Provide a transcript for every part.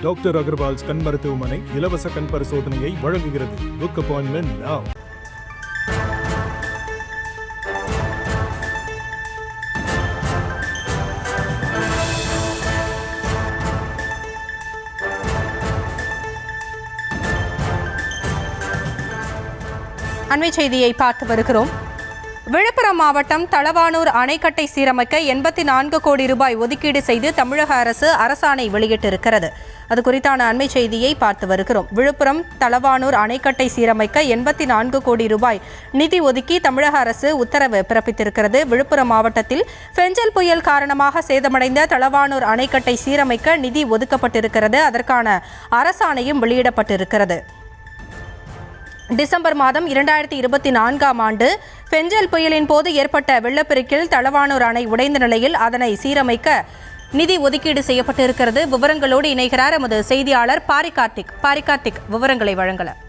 Doctor Agarwal's கண் மருத்துவமனை இலவச கண் பரிசோதனையை வழங்குகிறது. Book appointment now. அண்மை செய்தியை பார்த்து வருகிறோம். விழுப்புரம் மாவட்டம் தளவானூர் அணைக்கட்டை சீரமைக்க 84 கோடி ரூபாய் ஒதுக்கீடு செய்து தமிழக அரசு அரசாணை வெளியிட்டிருக்கிறது. அது குறித்தான அண்மை செய்தியை பார்த்து வருகிறோம். விழுப்புரம் தளவானூர் அணைக்கட்டை சீரமைக்க 84 கோடி ரூபாய் நிதி ஒதுக்கி தமிழக அரசு உத்தரவு பிறப்பித்திருக்கிறது. விழுப்புரம் மாவட்டத்தில் பெஞ்சல் புயல் காரணமாக சேதமடைந்த தளவானூர் அணைக்கட்டை சீரமைக்க நிதி ஒதுக்கப்பட்டிருக்கிறது. அதற்கான அரசாணையும் வெளியிடப்பட்டிருக்கிறது. டிசம்பர் மாதம் 2024ஆம் ஆண்டு பெஞ்சல் புயலின் போது ஏற்பட்ட வெள்ளப்பெருக்கில் தளவானூர் அணை உடைந்த நிலையில் அதனை சீரமைக்க நிதி ஒதுக்கீடு செய்யப்பட்டிருக்கிறது. விவரங்களோடு இணைகிறார் எமது செய்தியாளர் பாரிகார்த்திக். விவரங்களை வழங்கலாம்.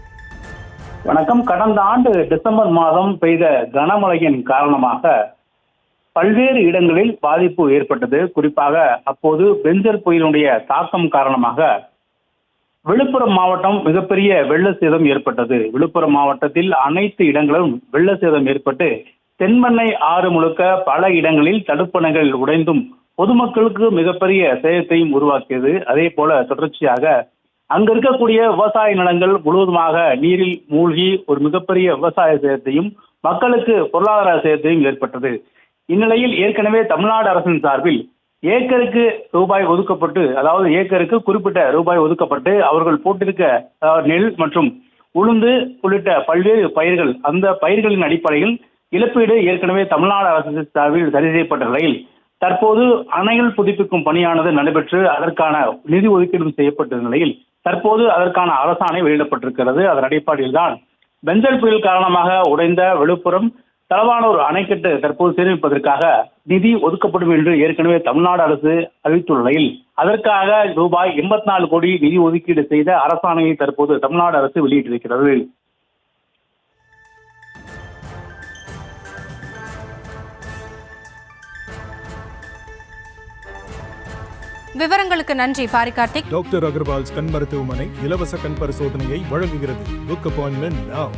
வணக்கம். கடந்த ஆண்டு டிசம்பர் மாதம் பெய்த கனமழையின் காரணமாக பல்வேறு இடங்களில் பாதிப்பு ஏற்பட்டது. குறிப்பாக அப்போது பெஞ்சல் புயலுடைய தாக்கம் காரணமாக விழுப்புரம் மாவட்டம் மிகப்பெரிய வெள்ள சேதம் ஏற்பட்டது. விழுப்புரம் மாவட்டத்தில் அனைத்து இடங்களும் வெள்ள சேதம் ஏற்பட்டு தென்மண்ணை ஆறு முழுக்க பல இடங்களில் தடுப்பணைகள் உடைந்தும் பொதுமக்களுக்கு மிகப்பெரிய சேதத்தையும் உருவாக்கியது. அதே போல தொடர்ச்சியாக அங்க இருக்கக்கூடிய விவசாய நிலங்கள் முழுவதுமாக நீரில் மூழ்கி ஒரு மிகப்பெரிய விவசாய சேதத்தையும் மக்களுக்கு பொருளாதார சேதத்தையும் ஏற்பட்டது. இந்நிலையில் ஏற்கனவே தமிழ்நாடு அரசின் சார்பில் ஏக்கருக்கு ரூபாய் ஒதுக்கப்பட்டு, அதாவது ஏக்கருக்கு குறிப்பிட்ட ரூபாய் ஒதுக்கப்பட்டு அவர்கள் போட்டிருக்க நெல் மற்றும் உளுந்து உள்ளிட்ட பல்வேறு பயிர்கள், அந்த பயிர்களின் அடிப்படையில் இழப்பீடு ஏற்கனவே தமிழ்நாடு அரசு சார்பில் சரி செய்யப்பட்ட நிலையில் தற்போது அணைகள் புதுப்பிக்கும் பணியானது நடைபெற்று அதற்கான நிதி ஒதுக்கீடு செய்யப்பட்ட நிலையில் தற்போது அதற்கான அரசாணை வெளியிடப்பட்டிருக்கிறது. அதன் அடிப்படையில் தான் பெஞ்சல் புயல் காரணமாக உடைந்த விழுப்புரம் தளவானூர் அணைக்கட்டு தற்போது சீரமைப்பதற்காக நிதி ஒதுக்கப்படும் என்று ஏற்கனவே தமிழ்நாடு அரசு அறிவித்துள்ள நிலையில் அதற்காக ரூபாய் 84 கோடி நிதி ஒதுக்கீடு செய்த அரசாணையை தற்போது தமிழ்நாடு அரசு வெளியிட்டிருக்கிறது. விவரங்களுக்கு நன்றி பாரிகார்த்திக். டாக்டர் அகர்வால்ஸ் கண் மருத்துவமனை இலவச கண் பரிசோதனையை வழங்குகிறது. Book appointment now.